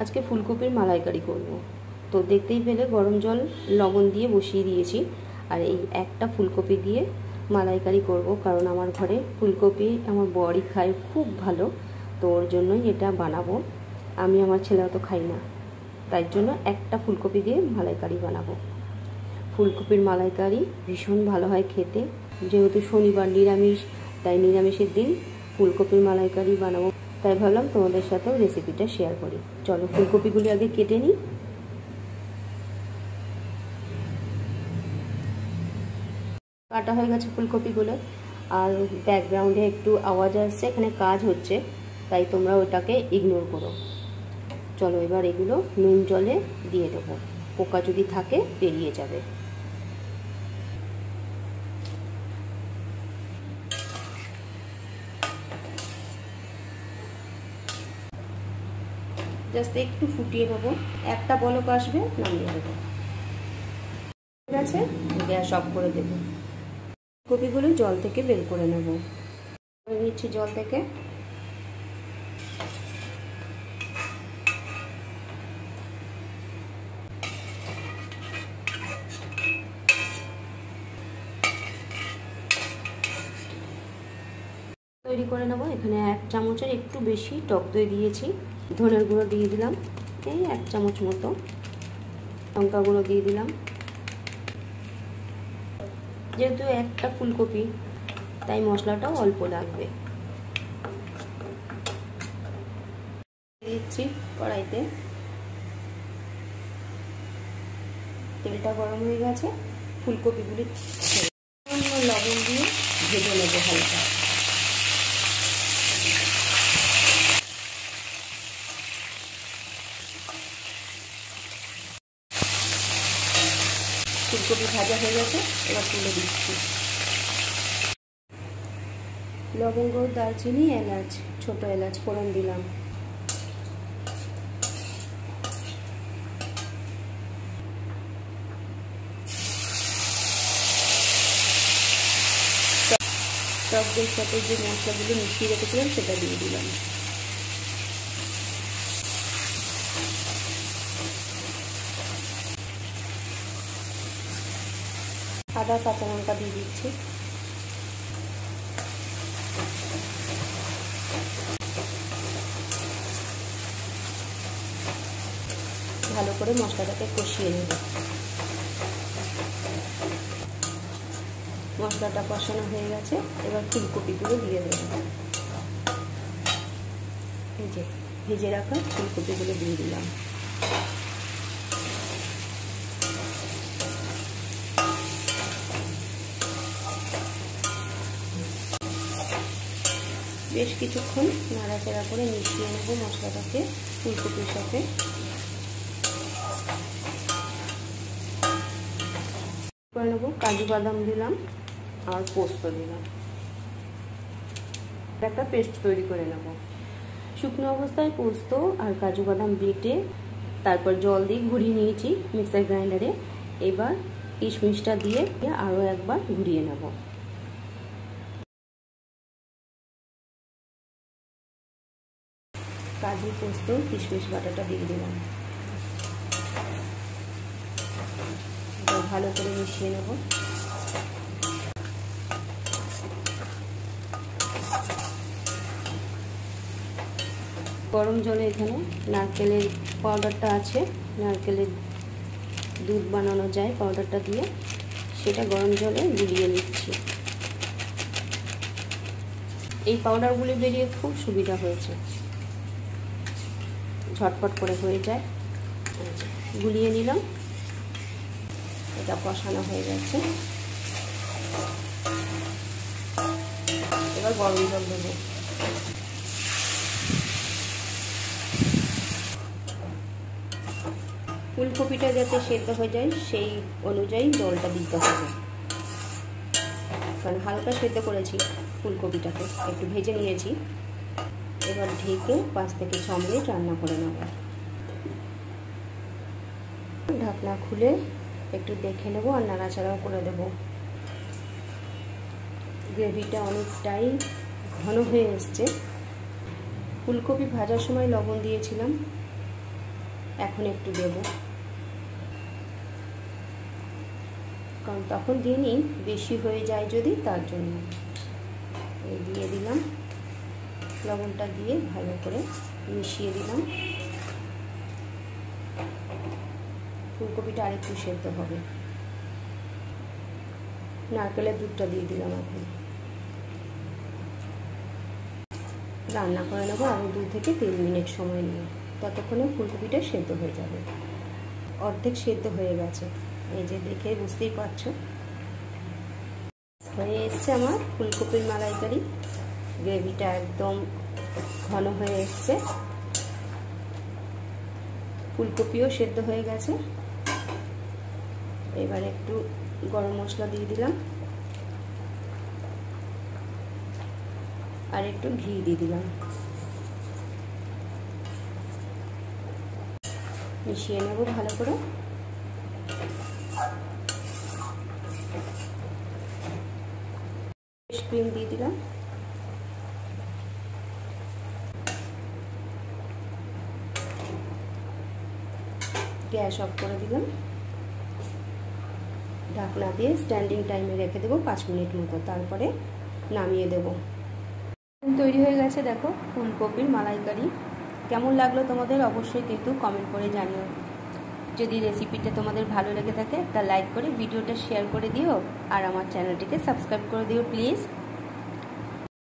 আজকে ফুলকপির মালাইকারি করব। তো দেখতেই পেলে গরম জল লবণ দিয়ে বসিয়ে দিয়েছি। আর এই একটা ফুলকপি দিয়ে মালাইকারি করব, কারণ আমার ঘরে ফুলকপি আমার বরই খায় খুব ভালো, তো ওর জন্যই এটা বানাবো। আমি আমার ছেলেও তো খাই না, তাই জন্য একটা ফুলকপি দিয়ে মালাইকারি বানাবো। ফুলকপির মালাইকারি ভীষণ ভালো হয় খেতে, যেহেতু শনিবার নিরামিষ, তাই নিরামিষের দিন ফুলকপির মালাইকারি বানাবো। তাই ভাবলাম তোমাদের সাথেও রেসিপিটা শেয়ার করি। চলো ফুলকপিগুলি আগে কেটে নিই। কাটা হয়ে গেছে ফুলকপিগুলো, আর ব্যাকগ্রাউন্ডে একটু আওয়াজ আসছে, এখানে কাজ হচ্ছে, তাই তোমরা ওটাকে ইগনোর করো। চলো এবার এগুলো নুন জলে দিয়ে দেবো, পোকা যদি থাকে বেরিয়ে যাবে। জাস্ট একটু ফুটিয়ে নেবো, একটা বলক আসবে নামিয়ে দেবো। ঠিক আছে, গ্যাস অফ করে দেবো। কপিগুলো জল থেকে বের করে নেব। নিচ্ছি জল থেকে। তৈরি করে নেব। এখানে 1 চামচের একটু বেশি টক দই দিয়েছি, ধনের গুঁড়ো দিয়ে দিলাম এই 1 চামচ মতো, লঙ্কা গুঁড়ো দিয়ে দিলাম। যেহেতু একটা ফুলকপি তাই মশলাটাও অল্প লাগবে। দিচ্ছি কড়াইতে, তেলটা গরম হয়ে গেছে, ফুলকপিগুলি লবণ দিয়ে ভেজে নেবো হালকা। ফুলকপি ভাজা হয়ে গেছে, এবার তুলে দিচ্ছি। লবঙ্গ, দারচিনি, এলাচ, ছোট এলাচ ফোড়ন দিলাম। টক দইয়ের সাথে যে মশলাগুলো মিশিয়ে রেখেছিলাম সেটা দিয়ে দিলাম। আদা কাঁচা লঙ্কা দিয়ে দিচ্ছি। ভালো করে মশলাটাকে কষিয়ে নেব। মশলাটা কষানো হয়ে গেছে, এবার ফুলকপিগুলো দিয়ে দেব। এই যে ভেজে রাখা ফুলকপিগুলো দিয়ে দিলাম। বেশ কিছুক্ষণ নাড়াচাড়া করে মিশিয়ে নেব মশলাটাকে ফুলকপির সাথে। করে নেব, কাজু বাদাম দিলাম আর পোস্ত দিলাম। একটা পেস্ট তৈরি করে নেব। শুকনো অবস্থায় পোস্ত আর কাজু বাদাম বেটে তারপর জল দিয়ে ঘুরিয়ে নিয়েছি মিক্সার গ্রাইন্ডারে। এবার কিশমিশটা দিয়ে আরও একবার ঘুরিয়ে নেব। কাজু, পোস্ত, কিশমিশ বাটাটা দিয়ে দিলাম। ভালো করে মিশিয়ে নেব। গরম জলে এখানে নারকেলের পাউডারটা আছে, নারকেলের দুধ বানানো যায় পাউডারটা দিয়ে, সেটা গরম জলে গুলিয়ে নিচ্ছি। এই পাউডারগুলি বেরিয়ে খুব সুবিধা হয়েছে, ঝটপট করে হয়ে যায়। গুলিয়ে নিলাম, এটা কষানো হয়ে গেছে। এবার গরম জল দেবো। ফুলকপিটা যাতে সেদ্ধ হয়ে যায় সেই অনুযায়ী জলটা দিতে হবে, কারণ হালকা সেদ্ধ করেছি ফুলকপিটাকে, একটু ভেজে নিয়েছি। এবার ঢেকে 5 থেকে 6 মিনিট রান্না করে নেব। ঢাকনা খুলে একটু দেখে নেব আর নাড়াচাড়াও করে দেব। গ্রেভিটা অনেকটাই ঘন হয়ে এসছে। ফুলকপি ভাজার সময় লবণ দিয়েছিলাম, এখন একটু দেব, কারণ তখন দিয়ে নিই বেশি হয়ে যায় যদি, তার জন্য। এই দিয়ে দিলাম, লবণটা দিয়ে ভালো করে মিশিয়ে দিলাম। ফুলকপিটা আরেকটু সেদ্ধ হবে। নারকেলের দুধটা দিয়ে দিলাম। এখন রান্না করে নেবো আমি 2 থেকে 3 মিনিট সময় নিয়ে, ততক্ষণে ফুলকপিটা সেদ্ধ হয়ে যাবে। অর্ধেক সেদ্ধ হয়ে গেছে, এই যে দেখে বুঝতেই পারছো। হয়ে এসছে আমার ফুলকপির মালাইকারি। গ্রেভিটা একদম ঘন হয়ে এসছে, ফুলকপিও সেদ্ধ হয়ে গেছে। এবার একটু গরম মশলা দিয়ে দিলাম আর একটু ঘি দিয়ে দিলাম। মিশিয়ে নেব ভালো করে। ক্রিম দিয়ে দিলাম। গ্যাস অফ করে দিলাম। ঢাকনা দিয়ে স্ট্যান্ডিং টাইমে রেখে দেবো 5 মিনিট মতো, তারপরে নামিয়ে দেব। তৈরি হয়ে গেছে দেখো ফুলকপির মালাইকারি। কেমন লাগলো তোমাদের অবশ্যই কিন্তু কমেন্ট করে জানিও। যদি রেসিপিটা তোমাদের ভালো লেগে থাকে একটা লাইক করে ভিডিওটা শেয়ার করে দিও, আর আমার চ্যানেলটিকে সাবস্ক্রাইব করে দিও প্লিজ।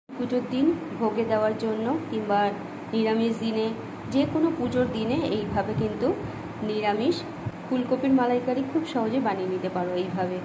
পুজোর দিন ভোগে দেওয়ার জন্য কিংবা নিরামিষ দিনে, যে কোনো পুজোর দিনে এইভাবে কিন্তু নিরামিষ ফুলকপির মালাইকারি খুব সহজে বানিয়ে নিতে পারো এইভাবে।